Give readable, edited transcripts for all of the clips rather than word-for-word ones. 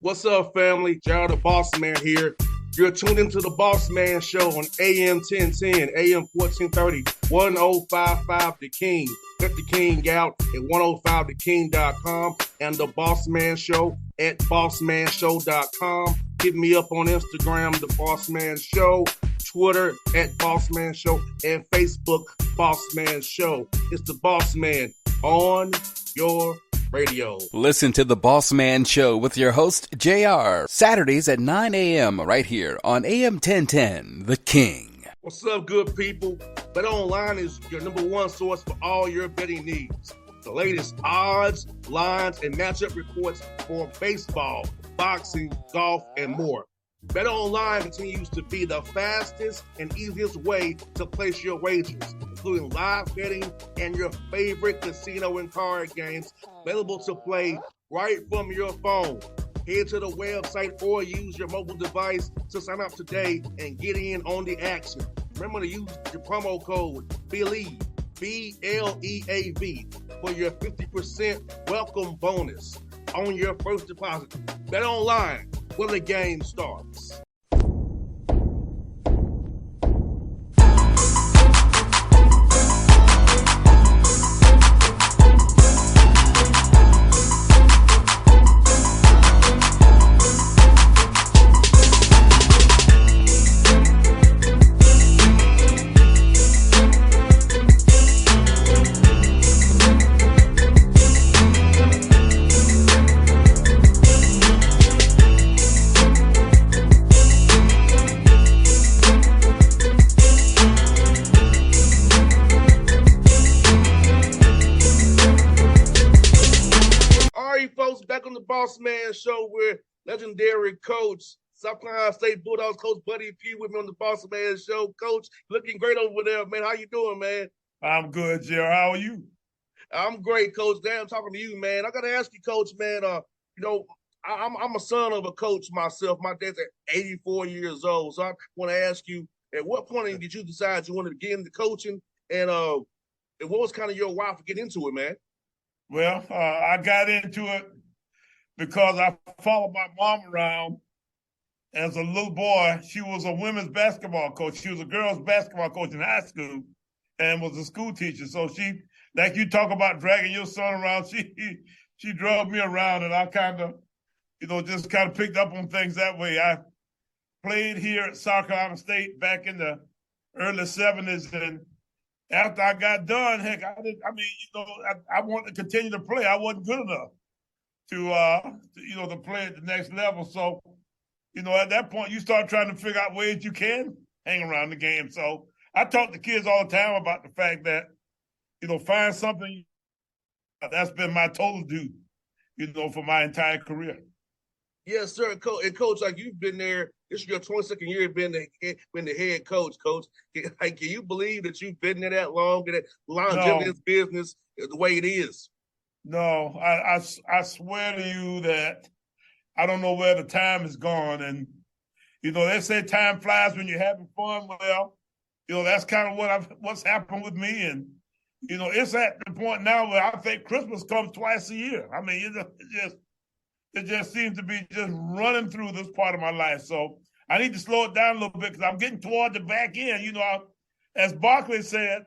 What's up, family? Jared the Bossman here. You're tuned into the Bossman Show on AM 1010, AM 1430, 1055 The King. Check The King out at 105theking.com and the Bossman Show at bossmanshow.com. Hit me up on Instagram, The Bossman Show, Twitter at Bossman Show, and Facebook, Bossman Show. It's the Bossman on your radio. Listen to the Bossman Show with your host, JR, Saturdays at 9 a.m. right here on AM 1010, The King. What's up, good people? BetOnline is your number one source for all your betting needs. The latest odds, lines, and matchup reports for baseball, boxing, golf, and more. BetOnline continues to be the fastest and easiest way to place your wagers, including live betting and your favorite casino and card games available to play right from your phone. Head to the website or use your mobile device to sign up today and get in on the action. Remember to use your promo code BELIEVE, BLEAV, for your 50% welcome bonus on your first deposit. BetOnline, where the game starts. Bossman Show with legendary coach, South Carolina State Bulldogs coach Buddy Pugh with me on the Bossman Show. Coach, looking great over there, man. How you doing, man? I'm good, Jerry. How are you? I'm great, Coach. Dan, I'm talking to you, man. I got to ask you, Coach, man. I'm a son of a coach myself. My dad's at 84 years old, so I want to ask you, at what point did you decide you wanted to get into coaching, and what was kind of your why for getting into it, man? Well, I got into it because I followed my mom around as a little boy. She was a women's basketball coach. She was a girls' basketball coach in high school and was a school teacher. So she, like you talk about dragging your son around, she drove me around, and I kind of, just kind of picked up on things that way. I played here at South Carolina State back in the early 70s, and after I got done, heck, I wanted to continue to play. I wasn't good enough to play at the next level. So, at that point, you start trying to figure out ways you can hang around the game. So I talk to kids all the time about the fact that, find something. That's been my total duty, for my entire career. Yes, sir. And Coach, like, you've been there. This is your 22nd year being the head coach, Coach. Can you believe that you've been there that long, that longevity of business the way it is? No, I swear to you that I don't know where the time is gone. And, they say time flies when you're having fun. Well, that's kind of what's happened with me. And, it's at the point now where I think Christmas comes twice a year. I mean, it just seems to be just running through this part of my life. So I need to slow it down a little bit because I'm getting toward the back end. As Barkley said,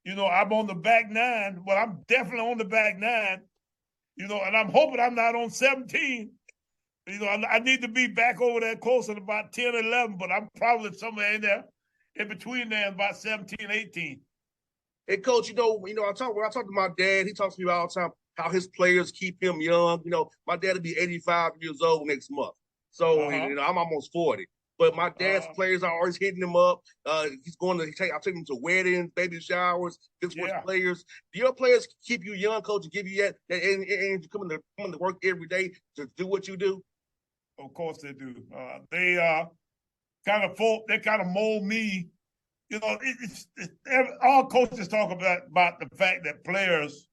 I'm on the back nine. Well, I'm definitely on the back nine, and I'm hoping I'm not on 17. I need to be back over there close at about 10 or 11, but I'm probably somewhere in there, in between there, about 17, 18. Hey, Coach, when I talk to my dad, he talks to me all the time how his players keep him young. My dad will be 85 years old next month. So, I'm almost 40. But my dad's players are always hitting him up. He's going to I'll take him to weddings, baby showers, this with players. Do your players keep you young, Coach, and give you that and coming to work every day to do what you do? Of course they do. They kind of mold me. All coaches talk about the fact that players,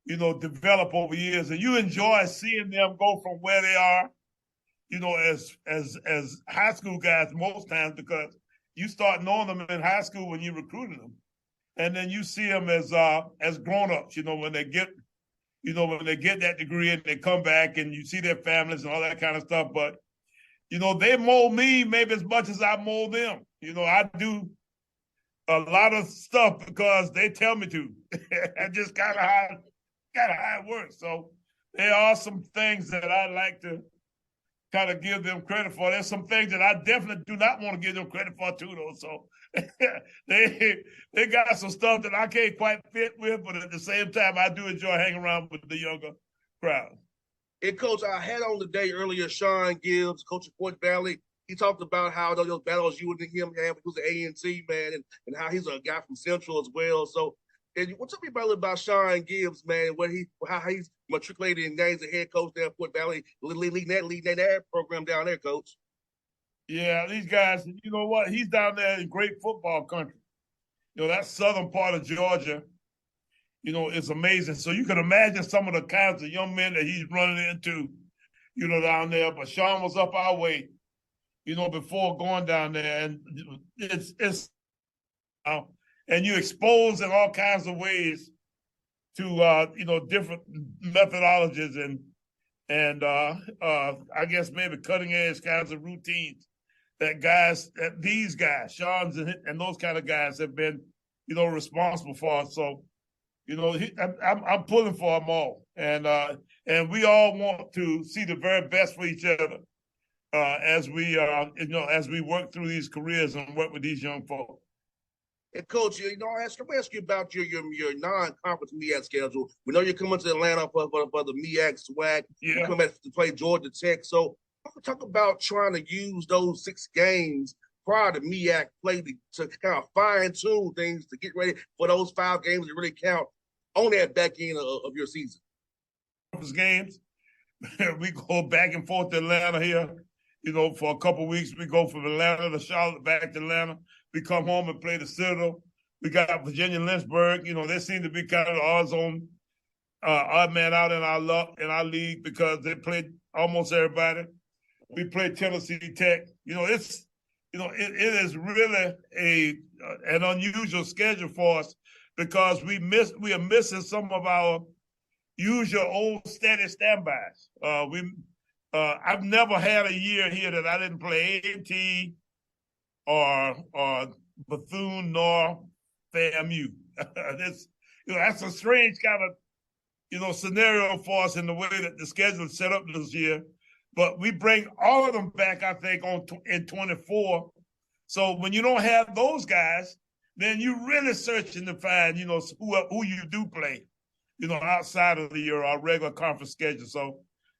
develop over years, and you enjoy seeing them go from where they are, as high school guys most times, because you start knowing them in high school when you recruited them, and then you see them as grown-ups, when they get when they get that degree and they come back and you see their families and all that kind of stuff. But, they mold me maybe as much as I mold them. I do a lot of stuff because they tell me to. That's just kind of how it works. So there are some things that I like to kind of give them credit for. There's some things that I definitely do not want to give them credit for too, though. So they got some stuff that I can't quite fit with, but at the same time, I do enjoy hanging around with the younger crowd. And Coach, I had on today earlier Sean Gibbs, coach of Fort Valley. He talked about how those battles you and him had with the A&T, man, and how he's a guy from Central as well. So, and what's up about Sean Gibbs, man, how he's matriculated and now he's a head coach there at Fort Valley, leading that program down there, Coach. Yeah, these guys, you know what? He's down there in great football country. That southern part of Georgia, it's amazing. So you can imagine some of the kinds of young men that he's running into, down there. But Sean was up our way, before going down there. And it's and you expose in all kinds of ways to, different methodologies and I guess maybe cutting edge kinds of routines that these guys, Sean's and those kind of guys have been, responsible for. So, I'm pulling for them all, and we all want to see the very best for each other as we work through these careers and work with these young folks. And Coach, let me ask you about your non-conference MEAC schedule. We know you're coming to Atlanta for the MEAC SWAC. Yeah. You're coming to play Georgia Tech. So talk about trying to use those 6 games prior to MEAC play to kind of fine-tune things to get ready for those 5 games that really count on that back end of your season. Games, we go back and forth to Atlanta here, for a couple of weeks. We go from Atlanta to Charlotte, back to Atlanta. We come home and play the Citadel. We got Virginia Lynchburg. They seem to be kind of odd man out in our league because they played almost everybody. We played Tennessee Tech. It is really an unusual schedule for us because we are missing some of our usual old steady standbys. I've never had a year here that I didn't play A&T or Bethune nor FAMU. That's a strange kind of scenario for us in the way that the schedule is set up this year. But we bring all of them back, I think, in 24. So when you don't have those guys, then you're really searching to find, who you do play, outside of our regular conference schedule. So,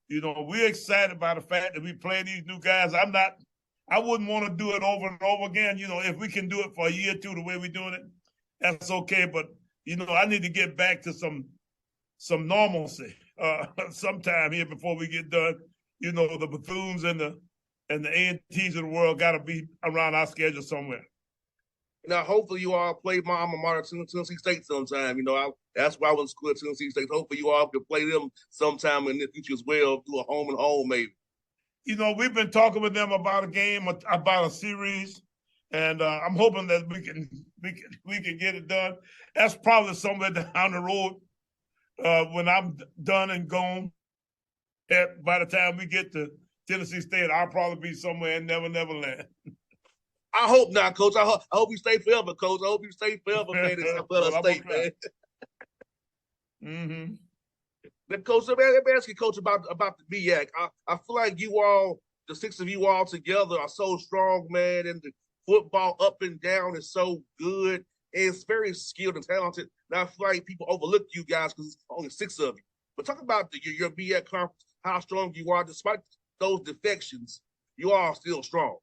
we're excited by the fact that we play these new guys. I wouldn't want to do it over and over again. If we can do it for a year or two the way we're doing it, that's okay. But, I need to get back to some normalcy sometime here before we get done. The Bethunes and the A&Ts of the world got to be around our schedule somewhere. Now, hopefully you all play my alma mater, Tennessee State, sometime. That's why I went to school at Tennessee State. Hopefully you all can play them sometime in the future as well, do a home and home maybe. We've been talking with them about a game, about a series, and I'm hoping that we can get it done. That's probably somewhere down the road when I'm done and gone. By the time we get to Tennessee State, I'll probably be somewhere in Never Land. I hope not, Coach. I hope you stay forever, Coach. I hope you stay forever, man, in South State, man. Mm-hmm. But Coach, let me ask you, Coach, about the MEAC. I feel like you all, the 6 of you all together, are so strong, man, and the football up and down is so good. And it's very skilled and talented. And I feel like people overlook you guys because it's only 6 of you. But talk about your MEAC conference, how strong you are. Despite those defections, you are still strong.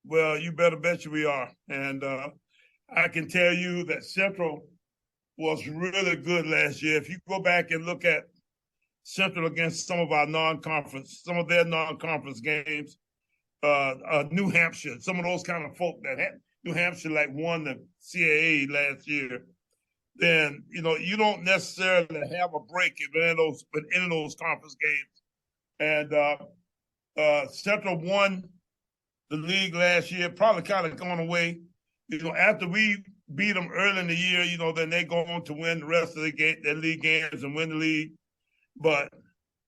Well, you better bet you we are. And I can tell you that Central was really good last year. If you go back and look at Central against some of their non-conference games, New Hampshire, some of those kind of folk that had New Hampshire won the CAA last year, then, you don't necessarily have a break in any of those conference games. And Central won the league last year, probably kind of gone away. After we beat them early in the year, then they go on to win the rest of their league games and win the league. But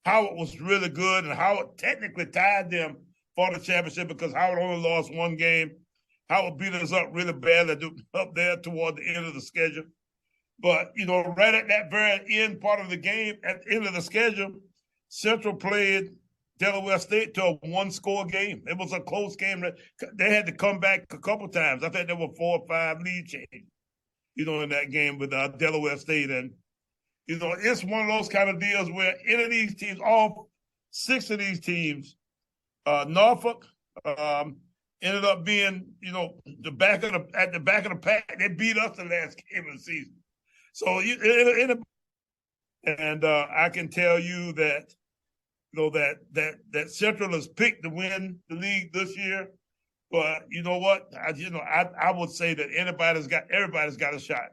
Howard was really good, and Howard technically tied them for the championship because Howard only lost one game. Howard beat us up really bad up there toward the end of the schedule. But, right at that very end part of the game, at the end of the schedule, Central played Delaware State to a one-score game. It was a close game. They had to come back a couple times. I think there were 4 or 5 lead changes, in that game with Delaware State. And, it's one of those kind of deals where any of these teams, all 6 of these teams, Norfolk ended up being, at the back of the pack. They beat us the last game of the season. So, I can tell you that, that Central is picked to win the league this year. But you know what? I would say that everybody's got a shot.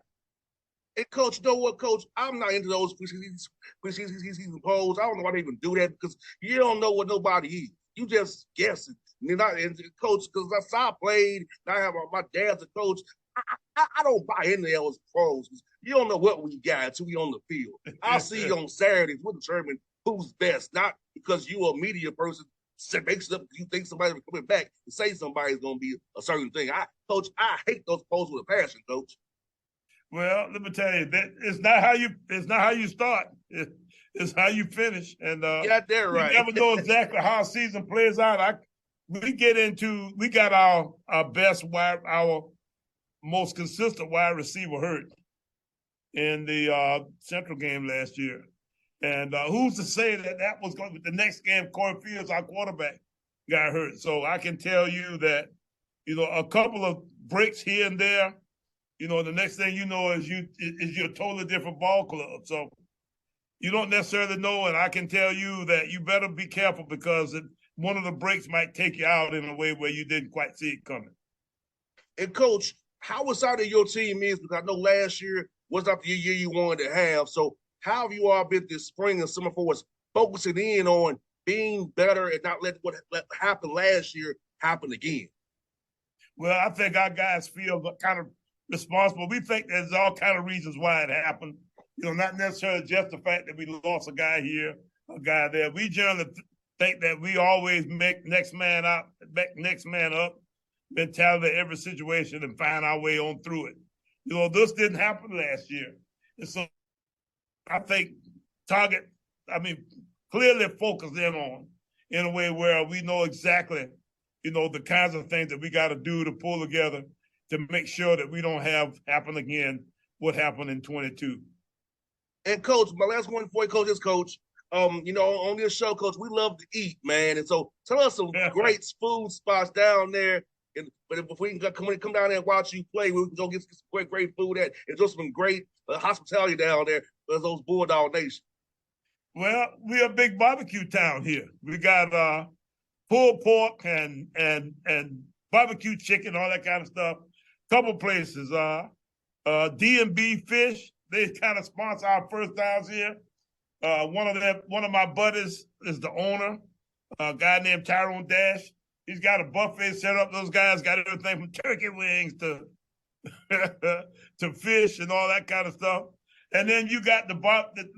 Hey, Coach, you know what, Coach? I'm not into those preseason polls. I don't know why they even do that because you don't know what nobody is. You just guessing. And Coach, because I played, and I have my dad's a coach. I don't buy into those polls. You don't know what we got until we on the field. I'll see you on Saturdays. We'll determine who's best, not because you're a media person. Makes up you think somebody's coming back and say somebody's going to be a certain thing. Coach, I hate those polls with a passion, Coach. Well, let me tell you, that it's not how you start. It's how you finish. And got that right. You never know exactly how a season plays out. We got our best our most consistent wide receiver hurt in the Central game last year. And who's to say that was going to be the next game? Corey Fields, our quarterback, got hurt. So I can tell you that, a couple of breaks here and there, the next thing you know is you're a totally different ball club. So you don't necessarily know, and I can tell you that you better be careful because one of the breaks might take you out in a way where you didn't quite see it coming. And Coach, how excited your team is, because I know last year was not the year you wanted to have. So how have you all been this spring and summer for us focusing in on being better and not letting what happened last year happen again? Well, I think our guys feel kind of responsible. We think there's all kind of reasons why it happened. Not necessarily just the fact that we lost a guy here, a guy there. We generally think that we always make next man up mentality every situation and find our way on through it. This didn't happen last year. And so I think clearly focus in a way where we know exactly, the kinds of things that we got to do to pull together to make sure that we don't have happen again what happened in 22. And Coach, my last one before you, Coach, is Coach. On this show, Coach, we love to eat, man. And so tell us some great food spots down there. But if we can come down there and watch you play, we can go get some great food and just some great hospitality down there for those Bulldog Nation. Well, we're a big barbecue town here. We got pulled pork and barbecue chicken, all that kind of stuff. Couple places. D&B Fish, they kind of sponsor our first times here. One of my buddies is the owner, a guy named Tyrone Dash. He's got a buffet set up. Those guys got everything from turkey wings to to fish and all that kind of stuff. And then you got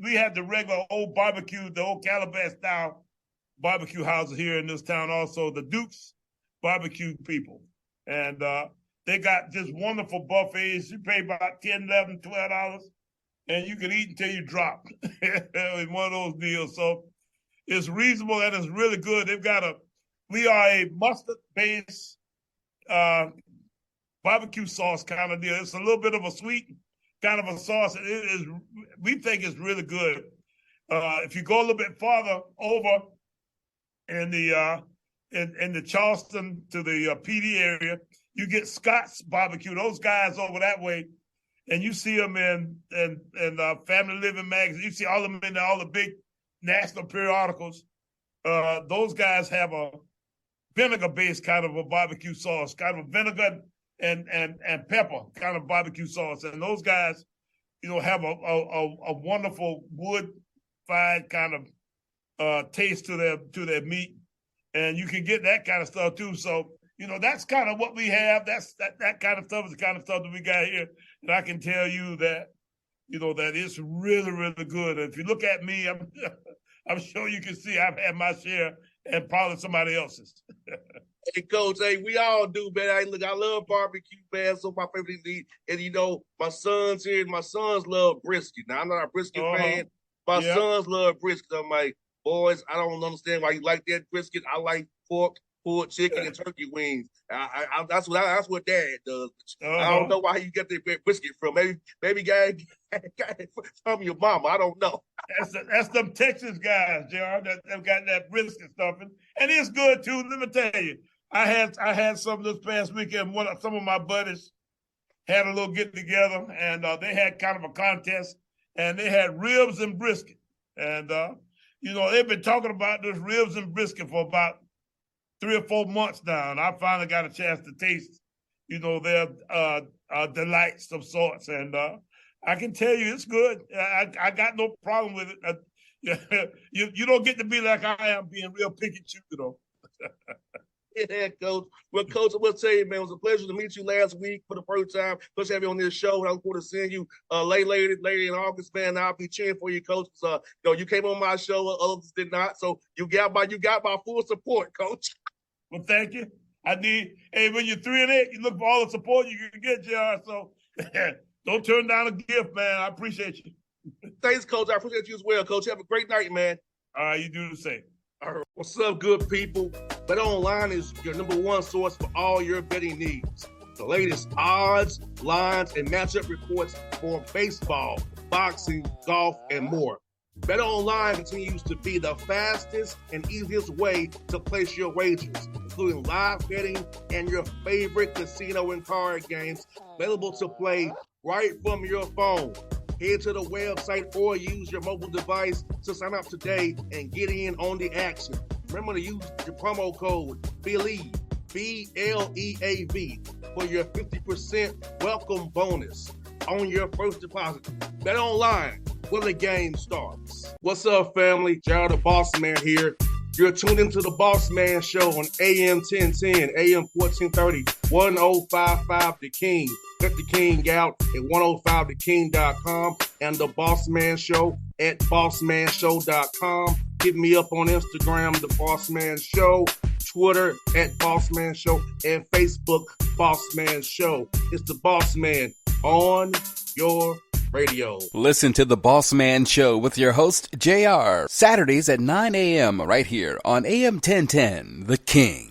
we had the regular old barbecue, the old Calabash style barbecue houses here in this town also, the Duke's barbecue people. And they got just wonderful buffets. You pay about $10, $11, $12, and you can eat until you drop. It's one of those deals. So it's reasonable and it's really good. We are a mustard-based barbecue sauce kind of deal. It's a little bit of a sweet kind of a sauce. We think it's really good. If you go a little bit farther over in the Charleston to the PD area, you get Scott's barbecue. Those guys over that way, and you see them in Family Living magazine. You see all of them in all the big national periodicals. Those guys have a vinegar-based kind of a barbecue sauce, kind of vinegar and pepper kind of barbecue sauce. And those guys, have a wonderful wood-fired kind of taste to their meat. And you can get that kind of stuff too. So that's kind of what we have. That kind of stuff is the kind of stuff that we got here. And I can tell you that, that it's really, really good. If you look at me, I'm sure you can see I've had my share and probably somebody else's. Hey, Coach, hey, we all do, man. Hey, look, I love barbecue, man. So my favorite thing, and my sons here, my sons love brisket. Now, I'm not a brisket fan. My sons love brisket. I'm like, boys, I don't understand why you like that brisket. I like pork, pulled chicken, and turkey wings. That's what Dad does. I don't know why you get that brisket from. Maybe guy got it from your mama. I don't know. That's them Texas guys, JR, that got that brisket stuffing, and it's good too. Let me tell you, I had some this past weekend. Some of my buddies had a little get together, and they had kind of a contest, and they had ribs and brisket, and they've been talking about this ribs and brisket for about 3 or 4 months now, and I finally got a chance to taste, their delights of sorts, and I can tell you it's good. I got no problem with it. You don't get to be like I am, being real picky too, Yeah, Coach. Well, Coach, I will tell you, man, it was a pleasure to meet you last week for the first time. Pleasure to have you on this show. I look forward to seeing you later in August, man. I'll be cheering for you, Coach. You came on my show, others did not. So you got my full support, Coach. Well, thank you. When you're 3-8, you look for all the support you can get, JR. So don't turn down a gift, man. I appreciate you. Thanks, Coach. I appreciate you as well, Coach. Have a great night, man. All right, you do the same. All right. What's up, good people? BetOnline is your #1 source for all your betting needs. The latest odds, lines, and matchup reports for baseball, boxing, golf, and more. BetOnline continues to be the fastest and easiest way to place your wagers, including live betting and your favorite casino and card games available to play right from your phone. Head to the website or use your mobile device to sign up today and get in on the action. Remember to use your promo code BELIEVE, BLEAV, for your 50% welcome bonus on your first deposit. BetOnline, where the game starts. What's up, family? Jared the Bossman here. You're tuned into the Bossman Show on AM 1010, AM 1430, 1055 The King. Check The King out at 105theking.com and the Bossman Show at bossmanshow.com. Hit me up on Instagram, The Bossman Show, Twitter at Bossman Show, and Facebook, Bossman Show. It's the Bossman on your radio. Listen to the Bossman Show with your host, JR, Saturdays at 9 a.m. right here on AM 1010, The King.